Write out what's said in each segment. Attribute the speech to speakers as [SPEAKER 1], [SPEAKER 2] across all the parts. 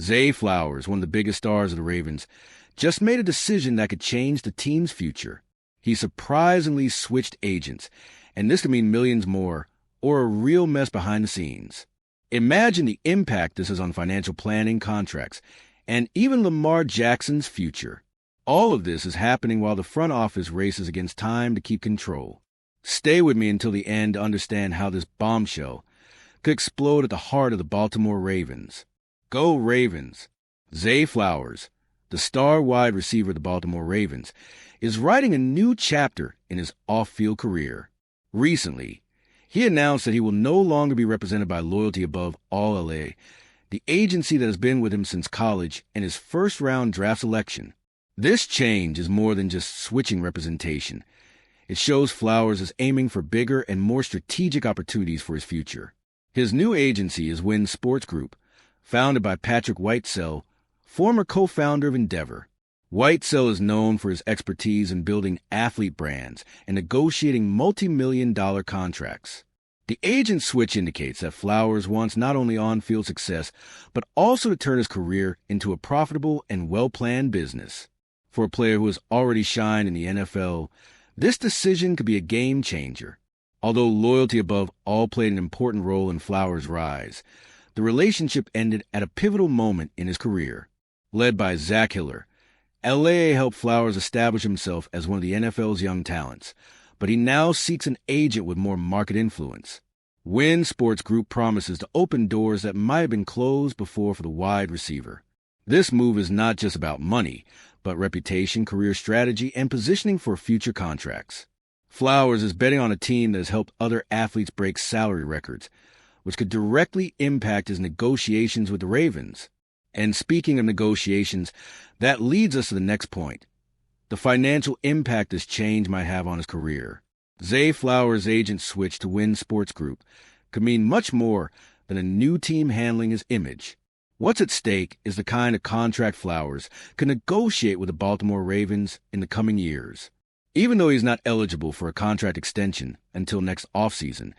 [SPEAKER 1] Zay Flowers, one of the biggest stars of the Ravens, just made a decision that could change the team's future. He surprisingly switched agents, and this could mean millions more, or a real mess behind the scenes. Imagine the impact this has on financial planning, contracts, and even Lamar Jackson's future. All of this is happening while the front office races against time to keep control. Stay with me until the end to understand how this bombshell could explode at the heart of the Baltimore Ravens. Go Ravens! Zay Flowers, the star wide receiver of the Baltimore Ravens, is writing a new chapter in his off-field career. Recently, he announced that he will no longer be represented by Loyalty Above All LA, the agency that has been with him since college and his first-round draft selection. This change is more than just switching representation. It shows Flowers is aiming for bigger and more strategic opportunities for his future. His new agency is Wynn Sports Group, founded by Patrick Whitesell, former co-founder of Endeavor. Whitesell is known for his expertise in building athlete brands and negotiating multi-million-dollar contracts. The agent switch indicates that Flowers wants not only on-field success, but also to turn his career into a profitable and well-planned business. For a player who has already shined in the NFL, this decision could be a game changer. Although Loyalty Above All played an important role in Flowers' rise, the relationship ended at a pivotal moment in his career. Led by Zach Hiller, LA helped Flowers establish himself as one of the NFL's young talents, but he now seeks an agent with more market influence. Wynn Sports Group promises to open doors that might have been closed before for the wide receiver. This move is not just about money, but reputation, career strategy, and positioning for future contracts. Flowers is betting on a team that has helped other athletes break salary records, which could directly impact his negotiations with the Ravens. And speaking of negotiations, that leads us to the next point: the financial impact this change might have on his career. Zay Flowers' agent switch to Wynn Sports Group could mean much more than a new team handling his image. What's at stake is the kind of contract Flowers can negotiate with the Baltimore Ravens in the coming years. Even though he's not eligible for a contract extension until next offseason,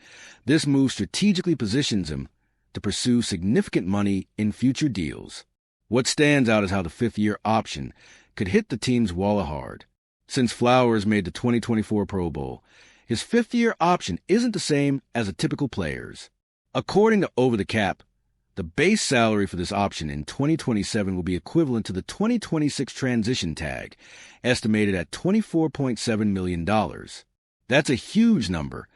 [SPEAKER 1] this move strategically positions him to pursue significant money in future deals. What stands out is how the fifth-year option could hit the team's wallet hard. Since Flowers made the 2024 Pro Bowl, his fifth-year option isn't the same as a typical player's. According to Over the Cap, the base salary for this option in 2027 will be equivalent to the 2026 transition tag, estimated at $24.7 million. That's a huge number,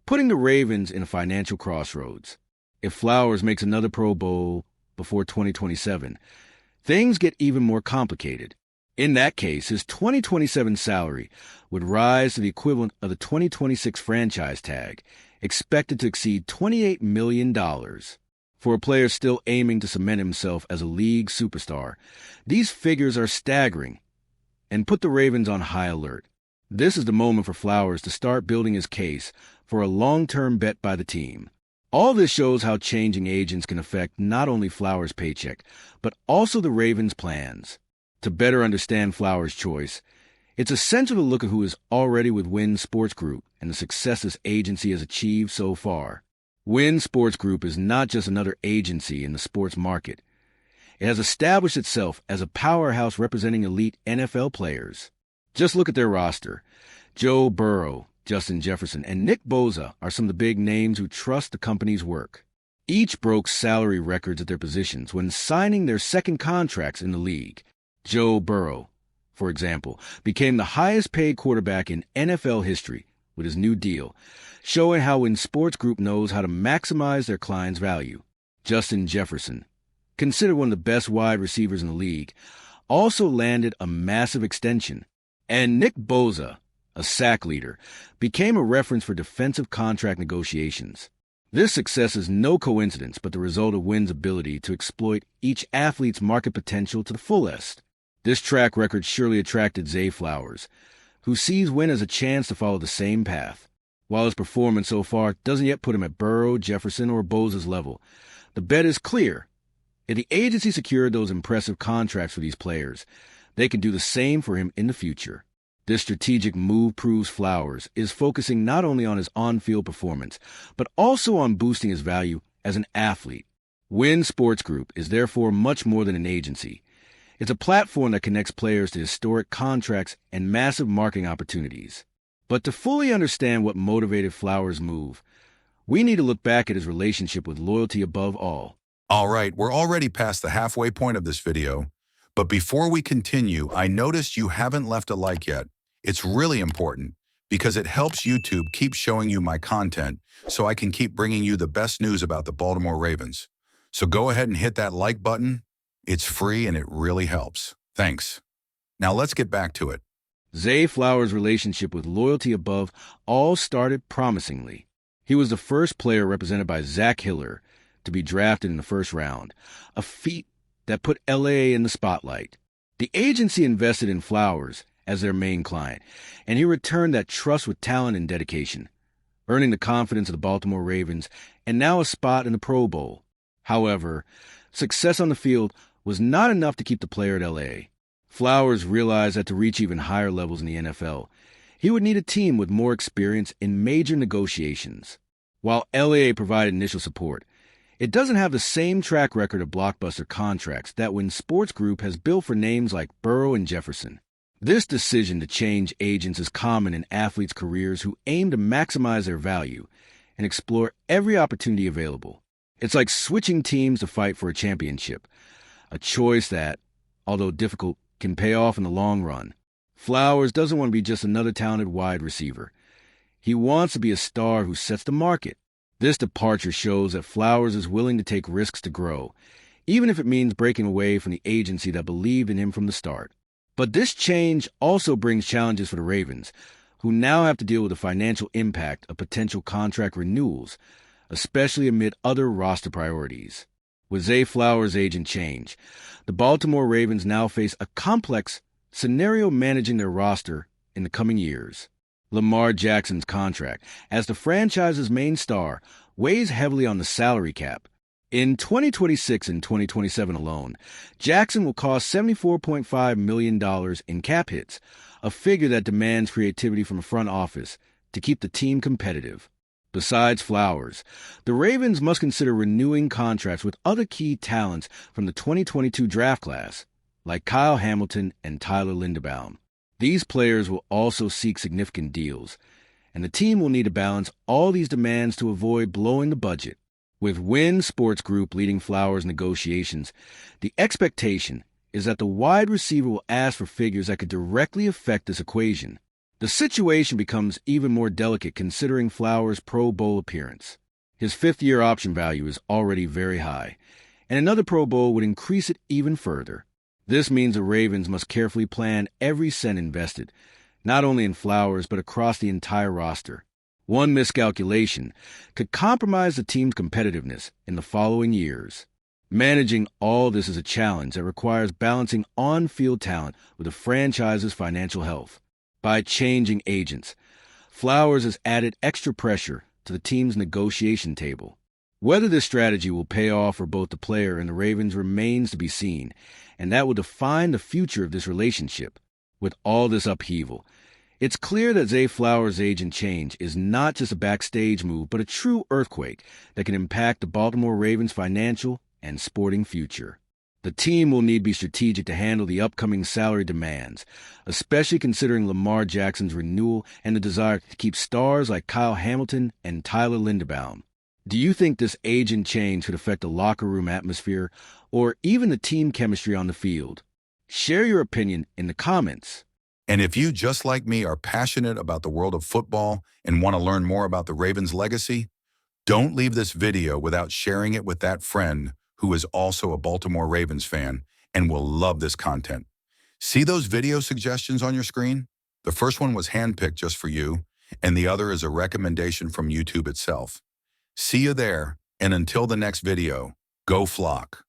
[SPEAKER 1] putting the Ravens in a financial crossroads. If Flowers makes another Pro Bowl before 2027, things get even more complicated. In that case, his 2027 salary would rise to the equivalent of the 2026 franchise tag, expected to exceed $28 million. For a player still aiming to cement himself as a league superstar, these figures are staggering and put the Ravens on high alert. This is the moment for Flowers to start building his case for a long-term bet by the team. All this shows how changing agents can affect not only Flowers' paycheck, but also the Ravens' plans. To better understand Flowers' choice, it's essential to look at who is already with Wynn Sports Group and the success this agency has achieved so far. Wynn Sports Group is not just another agency in the sports market. It has established itself as a powerhouse representing elite NFL players. Just look at their roster. Joe Burrow, Justin Jefferson, and Nick Bosa are some of the big names who trust the company's work. Each broke salary records at their positions when signing their second contracts in the league. Joe Burrow, for example, became the highest-paid quarterback in NFL history with his new deal, showing how Wynn Sports Group knows how to maximize their clients' value. Justin Jefferson, considered one of the best wide receivers in the league, also landed a massive extension. And Nick Bosa, a sack leader, became a reference for defensive contract negotiations. This success is no coincidence, but the result of Wynn's ability to exploit each athlete's market potential to the fullest. This track record surely attracted Zay Flowers, who sees Wynn as a chance to follow the same path. While his performance so far doesn't yet put him at Burrow, Jefferson, or Bosa's level, the bet is clear. If the agency secured those impressive contracts for these players, they can do the same for him in the future. This strategic move proves Flowers is focusing not only on his on-field performance, but also on boosting his value as an athlete. Wynn Sports Group is therefore much more than an agency. It's a platform that connects players to historic contracts and massive marketing opportunities. But to fully understand what motivated Flowers' move, we need to look back at his relationship with loyalty above all.
[SPEAKER 2] All right, we're already past the halfway point of this video, but before we continue, I noticed you haven't left a like yet. It's really important because it helps YouTube keep showing you my content so I can keep bringing you the best news about the Baltimore Ravens. So go ahead and hit that like button. It's free and it really helps. Thanks. Now let's get back to it.
[SPEAKER 1] Zay Flowers' relationship with loyalty above all started promisingly. He was the first player represented by Zach Hiller to be drafted in the first round, a feat that put LA in the spotlight. The agency invested in Flowers as their main client, and he returned that trust with talent and dedication, earning the confidence of the Baltimore Ravens and now a spot in the Pro Bowl. However, success on the field was not enough to keep the player at LA. Flowers realized that to reach even higher levels in the NFL, he would need a team with more experience in major negotiations. While LA provided initial support, it doesn't have the same track record of blockbuster contracts that Wynn Sports Group has built for names like Burrow and Jefferson. This decision to change agents is common in athletes' careers who aim to maximize their value and explore every opportunity available. It's like switching teams to fight for a championship, a choice that, although difficult, can pay off in the long run. Flowers doesn't want to be just another talented wide receiver. He wants to be a star who sets the market. This departure shows that Flowers is willing to take risks to grow, even if it means breaking away from the agency that believed in him from the start. But this change also brings challenges for the Ravens, who now have to deal with the financial impact of potential contract renewals, especially amid other roster priorities. With Zay Flowers' agent change, the Baltimore Ravens now face a complex scenario managing their roster in the coming years. Lamar Jackson's contract, as the franchise's main star, weighs heavily on the salary cap. In 2026 and 2027 alone, Jackson will cost $74.5 million in cap hits, a figure that demands creativity from a front office to keep the team competitive. Besides Flowers, the Ravens must consider renewing contracts with other key talents from the 2022 draft class, like Kyle Hamilton and Tyler Linderbaum. These players will also seek significant deals, and the team will need to balance all these demands to avoid blowing the budget. With Wynn Sports Group leading Flowers' negotiations, the expectation is that the wide receiver will ask for figures that could directly affect this equation. The situation becomes even more delicate considering Flowers' Pro Bowl appearance. His fifth-year option value is already very high, and another Pro Bowl would increase it even further. This means the Ravens must carefully plan every cent invested, not only in Flowers but across the entire roster. One miscalculation could compromise the team's competitiveness in the following years. Managing all this is a challenge that requires balancing on-field talent with the franchise's financial health. By changing agents, Flowers has added extra pressure to the team's negotiation table. Whether this strategy will pay off for both the player and the Ravens remains to be seen, and that will define the future of this relationship. With all this upheaval, it's clear that Zay Flowers' agent change is not just a backstage move, but a true earthquake that can impact the Baltimore Ravens' financial and sporting future. The team will need to be strategic to handle the upcoming salary demands, especially considering Lamar Jackson's renewal and the desire to keep stars like Kyle Hamilton and Tyler Linderbaum. Do you think this agent change could affect the locker room atmosphere or even the team chemistry on the field? Share your opinion in the comments.
[SPEAKER 2] And if you, just like me, are passionate about the world of football and want to learn more about the Ravens' legacy, don't leave this video without sharing it with that friend who is also a Baltimore Ravens fan and will love this content. See those video suggestions on your screen? The first one was handpicked just for you, and the other is a recommendation from YouTube itself. See you there, and until the next video, go Flock.